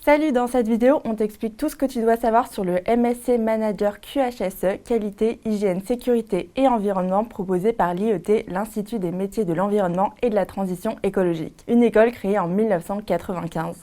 Salut, dans cette vidéo, on t'explique tout ce que tu dois savoir sur le MSc Manager QHSE, qualité, hygiène, sécurité et environnement proposé par l'IET, l'Institut des métiers de l'environnement et de la transition écologique, une école créée en 1995.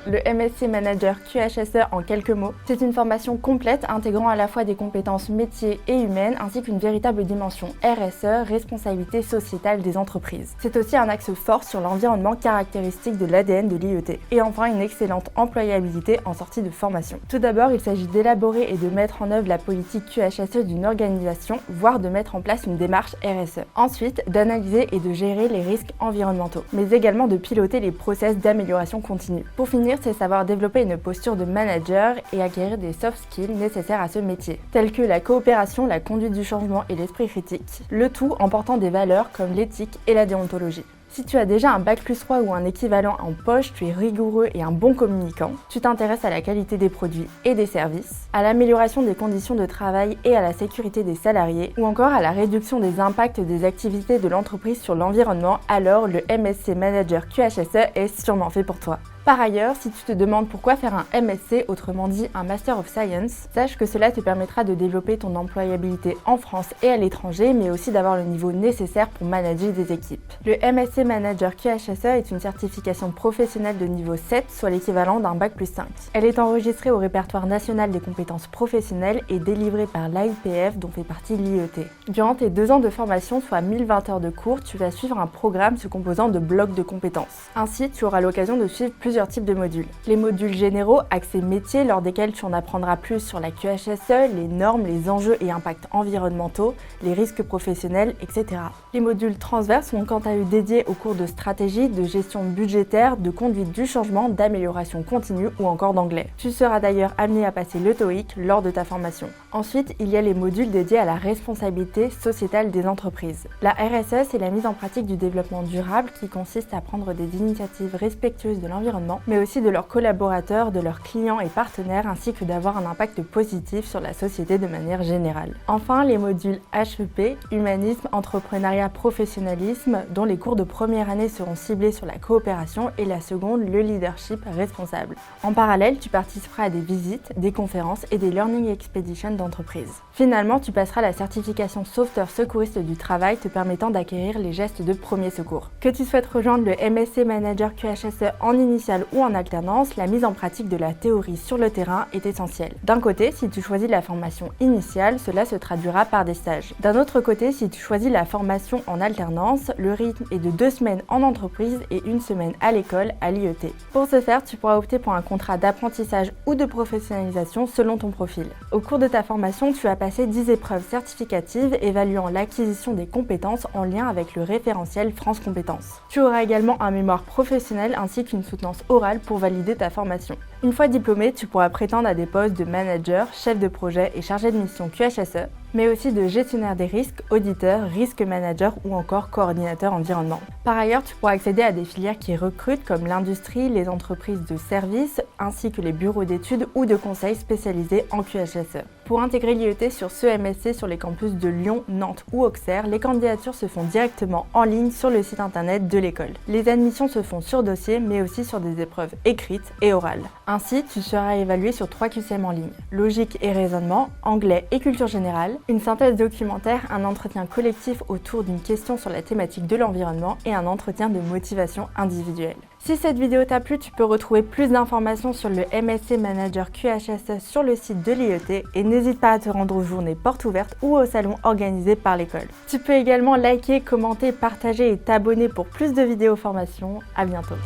Le MSc Manager QHSE en quelques mots, c'est une formation complète intégrant à la fois des compétences métiers et humaines ainsi qu'une véritable dimension RSE, responsabilité sociétale des entreprises. C'est aussi un axe fort sur l'environnement caractéristique de l'ADN de l'IET. Et enfin, une excellente employabilité en sortie de formation. Tout d'abord, il s'agit d'élaborer et de mettre en œuvre la politique QHSE d'une organisation, voire de mettre en place une démarche RSE. Ensuite, d'analyser et de gérer les risques environnementaux, mais également de piloter les process d'amélioration continue. Pour finir, c'est savoir développer une posture de manager et acquérir des soft skills nécessaires à ce métier, tels que la coopération, la conduite du changement et l'esprit critique, le tout en portant des valeurs comme l'éthique et la déontologie. Si tu as déjà un Bac+3 ou un équivalent en poche, tu es rigoureux et un bon communicant, tu t'intéresses à la qualité des produits et des services, à l'amélioration des conditions de travail et à la sécurité des salariés, ou encore à la réduction des impacts des activités de l'entreprise sur l'environnement, alors le MSc Manager QHSE est sûrement fait pour toi. Par ailleurs, si tu te demandes pourquoi faire un MSc, autrement dit un Master of Science, sache que cela te permettra de développer ton employabilité en France et à l'étranger, mais aussi d'avoir le niveau nécessaire pour manager des équipes. Le MSc Manager QHSE est une certification professionnelle de niveau 7, soit l'équivalent d'un Bac+5. Elle est enregistrée au répertoire national des compétences professionnelles et délivrée par l'AIPF dont fait partie l'IET. Durant tes 2 ans de formation, soit 1020 heures de cours, tu vas suivre un programme se composant de blocs de compétences. Ainsi, tu auras l'occasion de suivre plusieurs types de modules. Les modules généraux, axés métiers, lors desquels tu en apprendras plus sur la QHSE, les normes, les enjeux et impacts environnementaux, les risques professionnels, etc. Les modules transverses sont quant à eux dédiés aux cours de stratégie, de gestion budgétaire, de conduite du changement, d'amélioration continue ou encore d'anglais. Tu seras d'ailleurs amené à passer le TOEIC lors de ta formation. Ensuite, il y a les modules dédiés à la responsabilité sociétale des entreprises. La RSE, c'est la mise en pratique du développement durable qui consiste à prendre des initiatives respectueuses de l'environnement, mais aussi de leurs collaborateurs, de leurs clients et partenaires, ainsi que d'avoir un impact positif sur la société de manière générale. Enfin, les modules HEP, Humanisme, Entrepreneuriat, Professionnalisme, dont les cours de première année seront ciblés sur la coopération et la seconde, le leadership responsable. En parallèle, tu participeras à des visites, des conférences et des learning expeditions d'entreprise. Finalement, tu passeras la certification sauveteur secouriste du travail te permettant d'acquérir les gestes de premier secours. Que tu souhaites rejoindre le MSc Manager QHSE en initiale ou en alternance, la mise en pratique de la théorie sur le terrain est essentielle. D'un côté, si tu choisis la formation initiale, cela se traduira par des stages. D'un autre côté, si tu choisis la formation en alternance, le rythme est de 2 semaines en entreprise et 1 semaine à l'école à l'IET. Pour ce faire, tu pourras opter pour un contrat d'apprentissage ou de professionnalisation selon ton profil. Au cours de ta formation, tu as passé 10 épreuves certificatives évaluant l'acquisition des compétences en lien avec le référentiel France Compétences. Tu auras également un mémoire professionnel ainsi qu'une soutenance orale pour valider ta formation. Une fois diplômé, tu pourras prétendre à des postes de manager, chef de projet et chargé de mission QHSE, mais aussi de gestionnaire des risques, auditeur, risque manager ou encore coordinateur environnement. Par ailleurs, tu pourras accéder à des filières qui recrutent comme l'industrie, les entreprises de services, ainsi que les bureaux d'études ou de conseils spécialisés en QHSE. Pour intégrer l'IET sur ce MSc sur les campus de Lyon, Nantes ou Auxerre, les candidatures se font directement en ligne sur le site internet de l'école. Les admissions se font sur dossier, mais aussi sur des épreuves écrites et orales. Ainsi, tu seras évalué sur 3 QCM en ligne: logique et raisonnement, anglais et culture générale, une synthèse documentaire, un entretien collectif autour d'une question sur la thématique de l'environnement et un entretien de motivation individuelle. Si cette vidéo t'a plu, tu peux retrouver plus d'informations sur le MSc Manager QHSE sur le site de l'IET et n'hésite pas à te rendre aux journées portes ouvertes ou au salon organisé par l'école. Tu peux également liker, commenter, partager et t'abonner pour plus de vidéos formation. À bientôt.